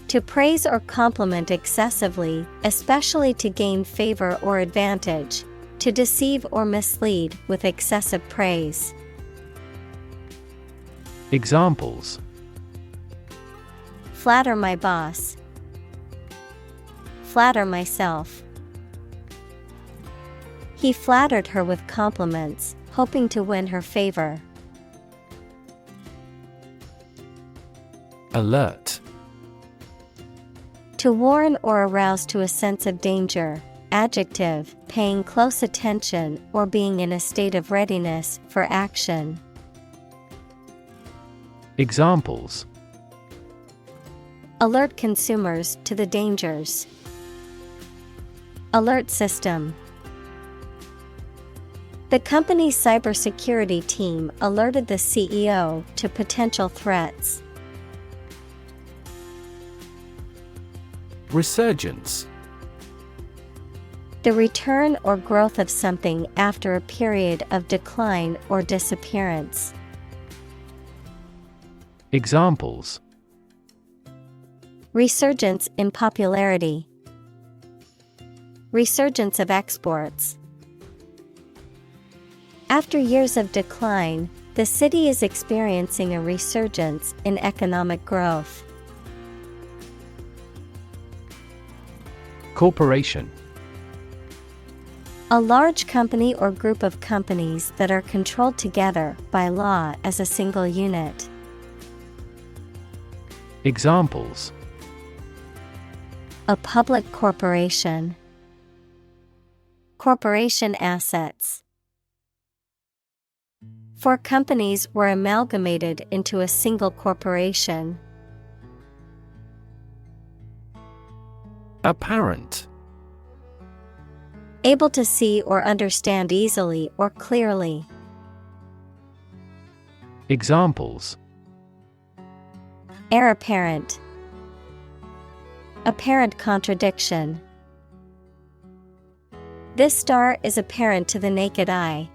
To praise or compliment excessively, especially to gain favor or advantage. To deceive or mislead with excessive praise. Examples: flatter my boss, flatter myself. He flattered her with compliments, hoping to win her favor. Alert. To warn or arouse to a sense of danger. Adjective, paying close attention or being in a state of readiness for action. Examples: alert consumers to the dangers. Alert system. The company's cybersecurity team alerted the CEO to potential threats. Resurgence. The return or growth of something after a period of decline or disappearance. Examples: resurgence in popularity. Resurgence of exports. After years of decline, the city is experiencing a resurgence in economic growth. Corporation. A large company or group of companies that are controlled together by law as a single unit. Examples: a public corporation. Corporation assets. 4 companies were amalgamated into a single corporation. Apparent. Able to see or understand easily or clearly. Examples: heir apparent. Apparent contradiction. This star is apparent to the naked eye.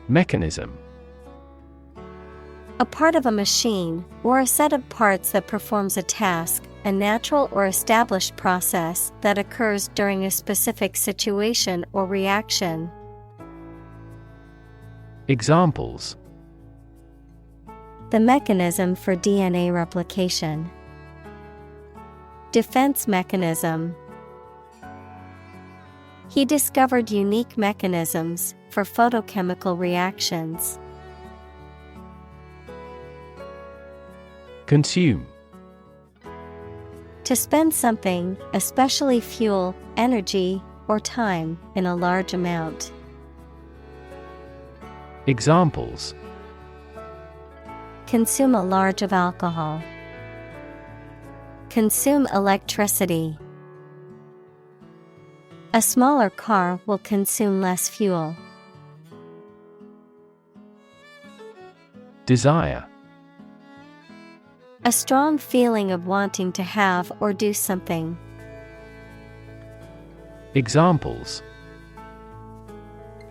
Mechanism. A part of a machine, or a set of parts that performs a task, a natural or established process that occurs during a specific situation or reaction. Examples: the mechanism for DNA replication. Defense mechanism. He discovered unique mechanisms for photochemical reactions. Consume. To spend something, especially fuel, energy, or time, in a large amount. Examples: consume a large of alcohol, consume electricity. A smaller car will consume less fuel. Desire. A strong feeling of wanting to have or do something. Examples: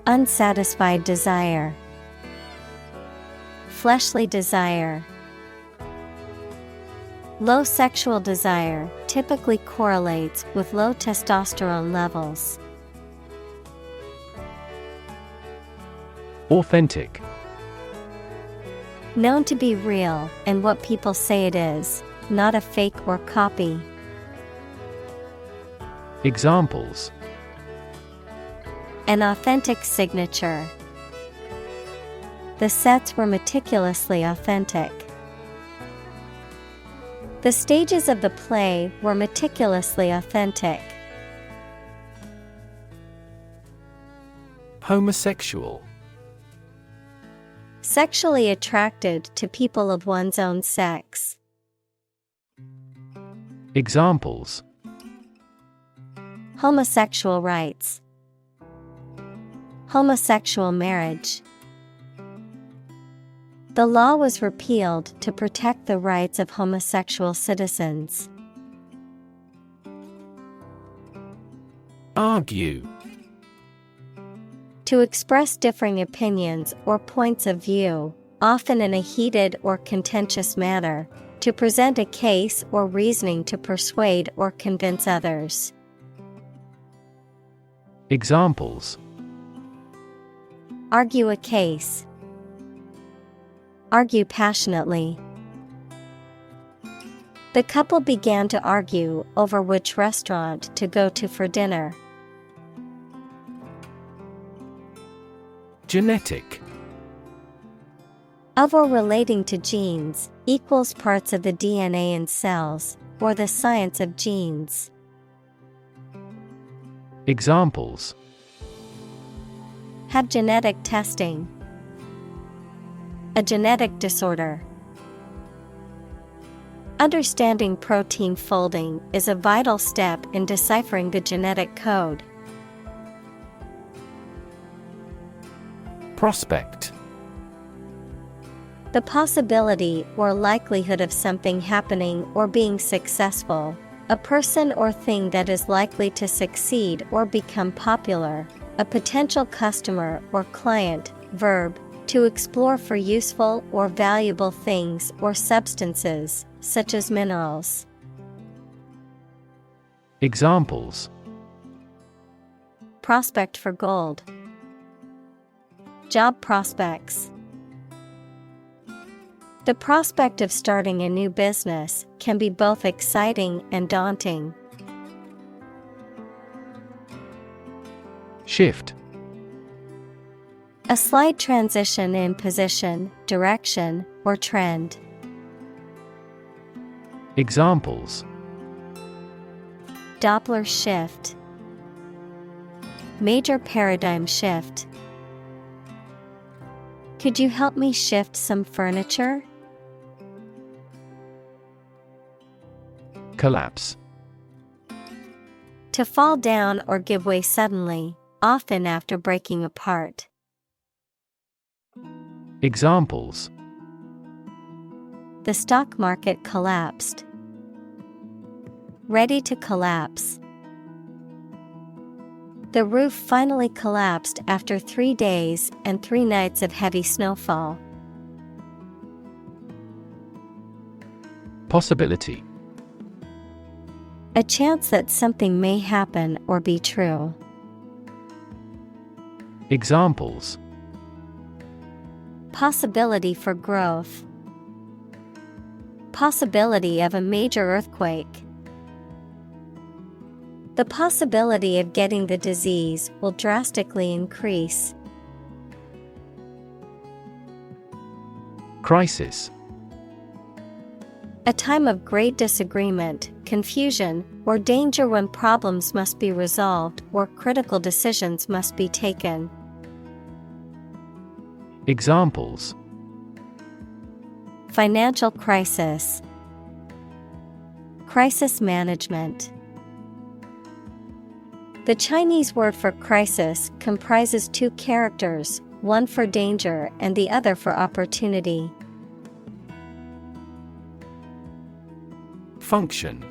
unsatisfied desire, fleshly desire. Low sexual desire typically correlates with low testosterone levels. Authentic. Known to be real and what people say it is, not a fake or copy. Examples: an authentic signature. The sets were meticulously authentic. The stages of the play were meticulously authentic. Homosexual. Sexually attracted to people of one's own sex. Examples: homosexual rights, homosexual marriage. The law was repealed to protect the rights of homosexual citizens. Argue. To express differing opinions or points of view, often in a heated or contentious manner, to present a case or reasoning to persuade or convince others. Examples: argue a case, argue passionately. The couple began to argue over which restaurant to go to for dinner. Genetic. Of or relating to genes, equals parts of the DNA in cells, or the science of genes. Examples: have genetic testing, a genetic disorder. Understanding protein folding is a vital step in deciphering the genetic code. Prospect. The possibility or likelihood of something happening or being successful, a person or thing that is likely to succeed or become popular, a potential customer or client. Verb, to explore for useful or valuable things or substances, such as minerals. Examples: prospect for gold, job prospects. The prospect of starting a new business can be both exciting and daunting. Shift. A slight transition in position, direction, or trend. Examples: Doppler shift, major paradigm shift. Could you help me shift some furniture? Collapse. To fall down or give way suddenly, often after breaking apart. Examples: the stock market collapsed. Ready to collapse. The roof finally collapsed after 3 days and 3 nights of heavy snowfall. Possibility. A chance that something may happen or be true. Examples: possibility for growth. Possibility of a major earthquake. The possibility of getting the disease will drastically increase. Crisis. A time of great disagreement, confusion, or danger when problems must be resolved or critical decisions must be taken. Examples: financial crisis, crisis management. The Chinese word for crisis comprises two characters, one for danger and the other for opportunity. Function: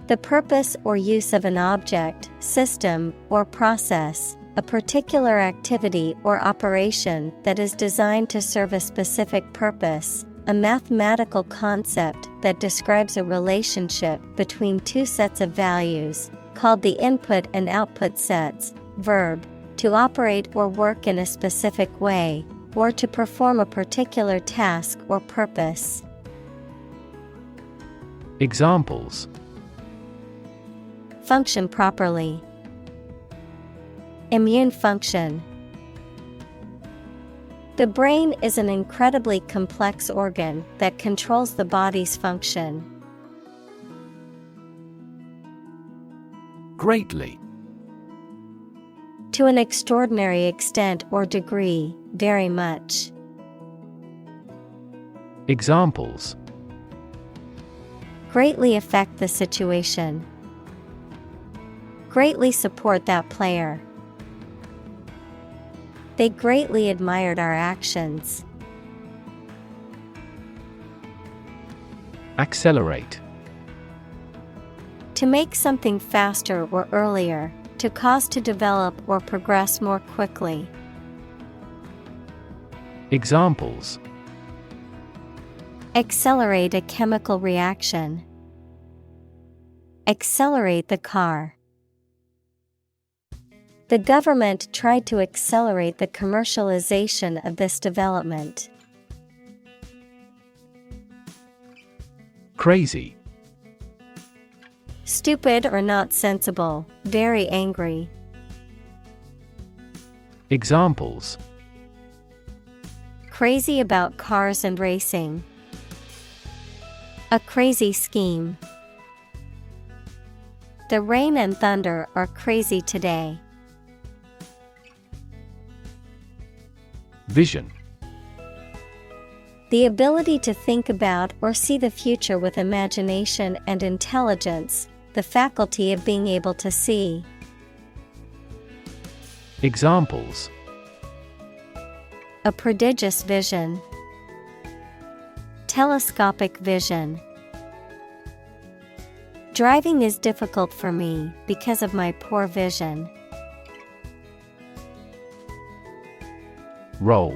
the purpose or use of an object, system, or process, a particular activity or operation that is designed to serve a specific purpose, a mathematical concept that describes a relationship between two sets of values, called the input and output sets. Verb: to operate or work in a specific way, or to perform a particular task or purpose. Examples: function properly, immune function. The brain is an incredibly complex organ that controls the body's function. Greatly: to an extraordinary extent or degree, very much. Examples: greatly affect the situation, greatly support that player. They greatly admired our actions. Accelerate: to make something faster or earlier, to cause to develop or progress more quickly. Examples: accelerate a chemical reaction, accelerate the car. The government tried to accelerate the commercialization of this development. Crazy: stupid or not sensible, very angry. Examples: crazy about cars and racing, a crazy scheme. The rain and thunder are crazy today. Vision: the ability to think about or see the future with imagination and intelligence, the faculty of being able to see. Examples: a prodigious vision, telescopic vision. Driving is difficult for me because of my poor vision. Roll: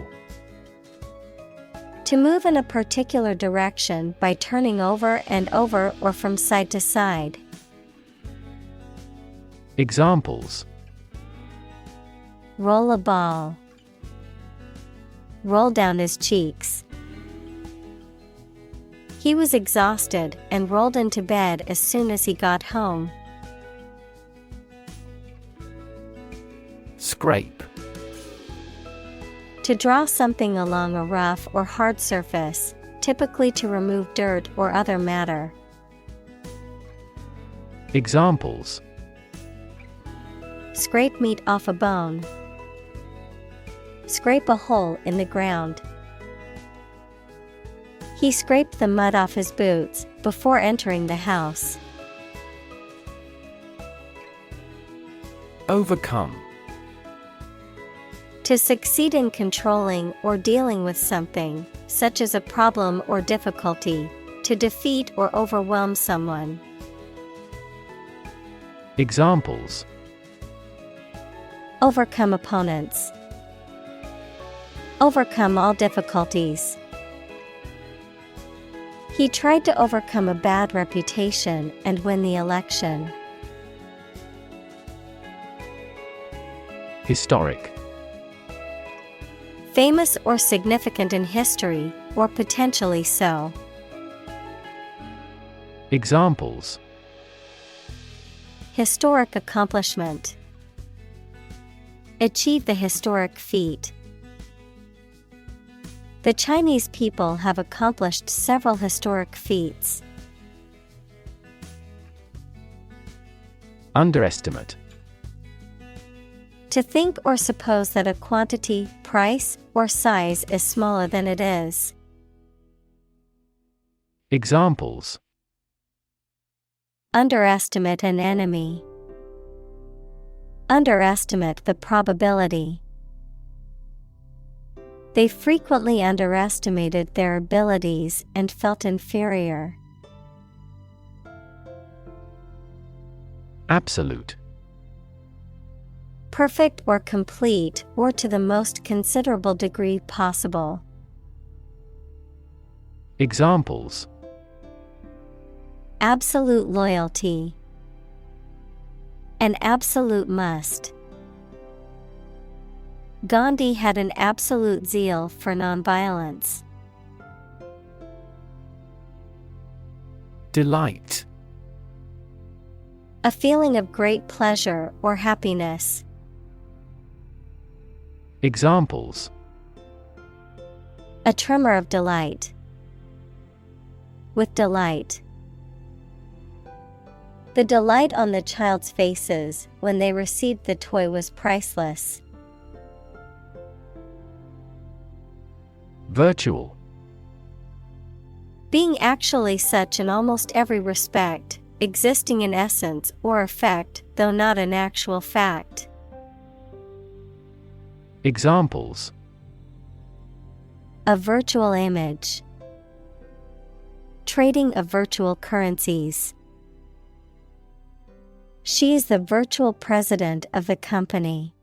to move in a particular direction by turning over and over or from side to side. Examples: roll a ball, roll down his cheeks. He was exhausted and rolled into bed as soon as he got home. Scrape: to draw something along a rough or hard surface, typically to remove dirt or other matter. Examples: scrape meat off a bone, scrape a hole in the ground. He scraped the mud off his boots before entering the house. Overcome: to succeed in controlling or dealing with something, such as a problem or difficulty, to defeat or overwhelm someone. Examples: overcome opponents, overcome all difficulties. He tried to overcome a bad reputation and win the election. Historic: famous or significant in history, or potentially so. Examples: historic accomplishment, achieve the historic feat. The Chinese people have accomplished several historic feats. Underestimate: To think or suppose that a quantity, price, or size is smaller than it is. Examples: Underestimate an enemy. Underestimate the probability. They frequently underestimated their abilities and felt inferior. Absolute: Perfect or complete, or to the most considerable degree possible. Examples: Absolute loyalty. An absolute must. Gandhi had an absolute zeal for nonviolence. Delight: A feeling of great pleasure or happiness. Examples: A tremor of delight. With delight. The delight on the child's faces when they received the toy was priceless. Virtual: Being actually such in almost every respect, existing in essence or effect, though not an actual fact. Examples: A virtual image. Trading of virtual currencies. She is the virtual president of the company.